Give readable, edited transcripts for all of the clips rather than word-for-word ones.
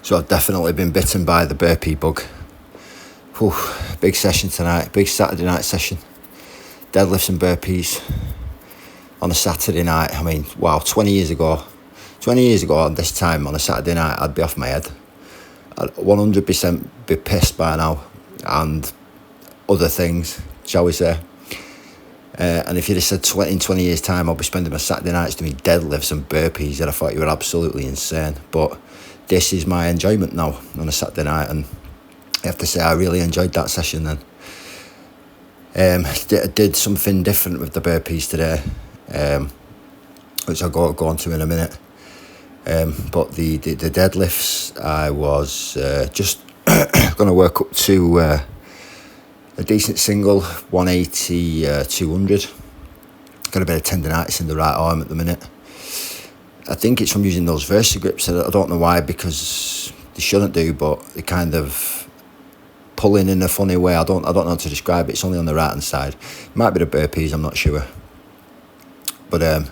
So I've definitely been bitten by the burpee bug. Whew, big session tonight, big Saturday night session. Deadlifts and burpees on a Saturday night. I mean, wow, 20 years ago at this time on a Saturday night, I'd be off my head. I'd 100% be pissed by now and other things, shall we say. And if you'd have said in 20 years' time, I'll be spending my Saturday nights doing deadlifts and burpees, I'd have thought you were absolutely insane. But this is my enjoyment now on a Saturday night, and I have to say I really enjoyed that session then. I did something different with the burpees today, which I'll go on to in a minute. But the deadlifts, I was just going to work up to a decent single, 180, 200. Got a bit of tendinitis in the right arm at the minute. I think it's from using those versa grips. I don't know why, because they shouldn't do, but they kind of pulling in a funny way. I don't know how to describe it. It's only on the right hand side. It might be the burpees, I'm not sure. But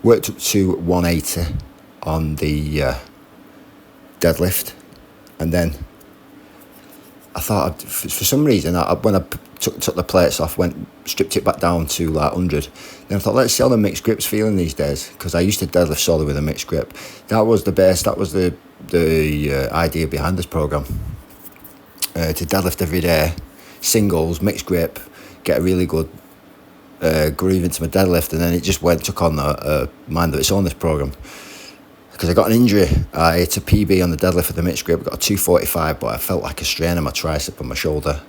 worked up to 180 on the deadlift, and then I thought for some reason when I took the plates off, stripped it back down to like 100. Then I thought, let's see how the mixed grip's feeling these days, because I used to deadlift solely with a mixed grip. That was the best. That was the idea behind this program. To deadlift every day, singles, mixed grip, get a really good groove into my deadlift, and then it just took on a mind of its own, this program. Because I got an injury, I hit a PB on the deadlift with the mixed grip, got a 245, but I felt like a strain in my tricep and my shoulder.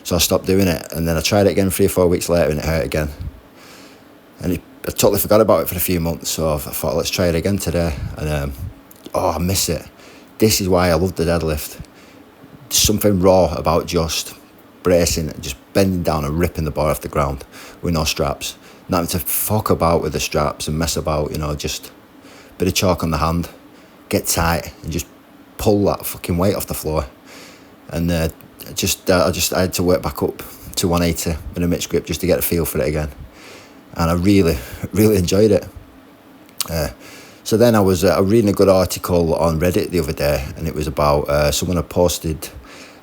So I stopped doing it, and then I tried it again 3 or 4 weeks later, and it hurt again. And I totally forgot about it for a few months, so I thought, let's try it again today. And I miss it. This is why I love the deadlift. There's something raw about just bracing, just bending down and ripping the bar off the ground with no straps. Not having to fuck about with the straps and mess about, just bit of chalk on the hand, get tight, and just pull that fucking weight off the floor. And I had to work back up to 180 in a mixed grip just to get a feel for it again. And I really, really enjoyed it. So then I was reading a good article on Reddit the other day, and it was about someone had posted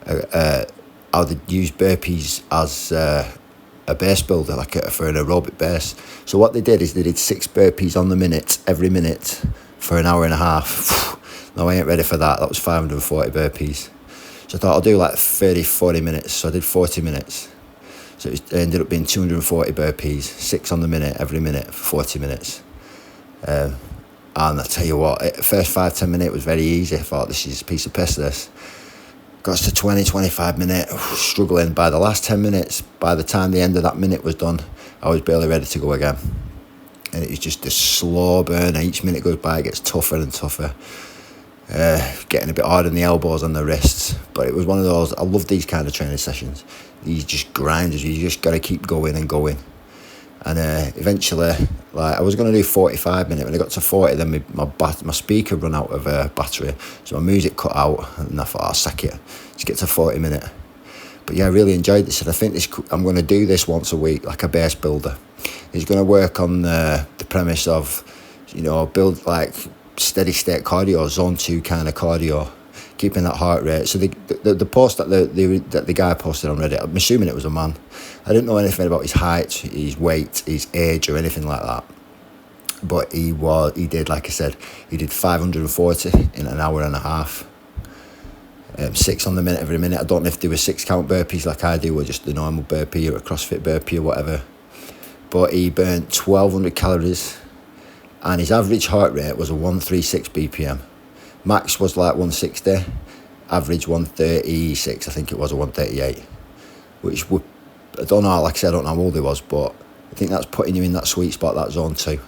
how they use burpees as a base builder, for an aerobic base. So what they did is they did 6 burpees on the minute, every minute, for an hour and a half. No, I ain't ready for that. That was 540 burpees. So I thought I'll do 30, 40 minutes. So I did 40 minutes. So it ended up being 240 burpees, 6 on the minute, every minute, for 40 minutes. And I tell you what, the first 5-10 minutes was very easy. I thought, this is a piece of piss, this. Got to 20-25 minutes, struggling. By the last 10 minutes, by the time the end of that minute was done, I was barely ready to go again. And it was just a slow burn. Each minute goes by, it gets tougher and tougher. Getting a bit hard on the elbows and the wrists. But it was one of those, I love these kind of training sessions. These just grinders, you just got to keep going and going. And eventually, I was going to do 45 minutes. When I got to 40, then my speaker run out of battery, so my music cut out, and I thought, I'll sack it. Let's get to 40 minutes. But yeah, I really enjoyed this, and I think I'm going to do this once a week, like a base builder. It's going to work on the premise of, build steady state cardio, zone 2 kind of cardio, keeping that heart rate. So the post that the guy posted on Reddit, I'm assuming it was a man. I didn't know anything about his height, his weight, his age, or anything like that. But he did, like I said, he did 540 in an hour and a half. 6 on the minute every minute. I don't know if they were 6 count burpees like I do, or just the normal burpee or a CrossFit burpee or whatever. But he burnt 1,200 calories, and his average heart rate was a 136 BPM. Max was 160, average 136, I think it was, a 138, which would, I don't know, like I said, I don't know how old he was, but I think that's putting you in that sweet spot, that zone 2.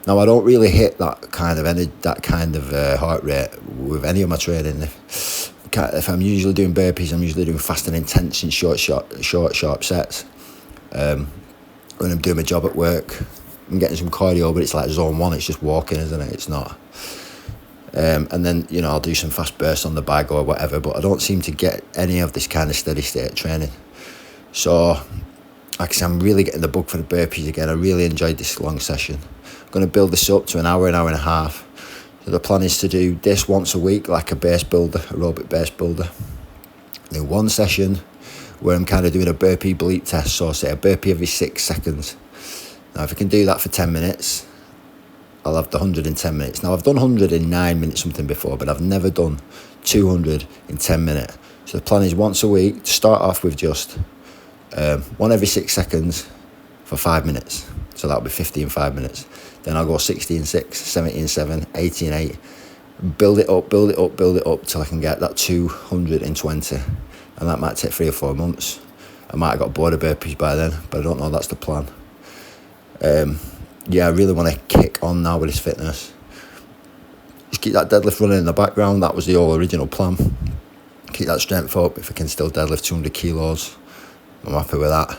Now, I don't really hit that kind of heart rate with any of my training. If I'm usually doing burpees, I'm usually doing fast and intense and short, sharp sets. When I'm doing my job at work, I'm getting some cardio, but it's like zone 1, it's just walking, isn't it? It's not. And then, I'll do some fast bursts on the bag or whatever, but I don't seem to get any of this kind of steady state training. So, like I said, I'm really getting the bug for the burpees again. I really enjoyed this long session. I'm going to build this up to an hour and a half, So the plan is to do this once a week, like a base builder, aerobic base builder. Then one session where I'm kind of doing a burpee bleep test, so say a burpee every 6 seconds. Now if I can do that for 10 minutes, I'll have the 100 in 10 minutes. Now I've done 100 in 9 minutes something before, but I've never done 200 in 10 minutes. So the plan is once a week to start off with just one every 6 seconds for 5 minutes. So that'll be 50 in 5 minutes. Then I'll go 60 in 6, 70 in 7, 80 in 8. Build it up till I can get that 200 in 20. And that might take 3 or 4 months. I might have got bored of burpees by then, but I don't know, that's the plan. Yeah, I really want to kick on now with this fitness. Just keep that deadlift running in the background. That was the whole original plan. Keep that strength up. If I can still deadlift 200 kilos, I'm happy with that.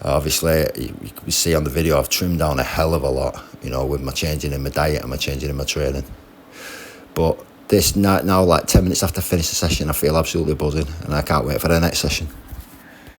Obviously, you can see on the video, I've trimmed down a hell of a lot, you know, with my changing in my diet and my changing in my training. But this night now, like 10 minutes after I finish the session, I feel absolutely buzzing, and I can't wait for the next session.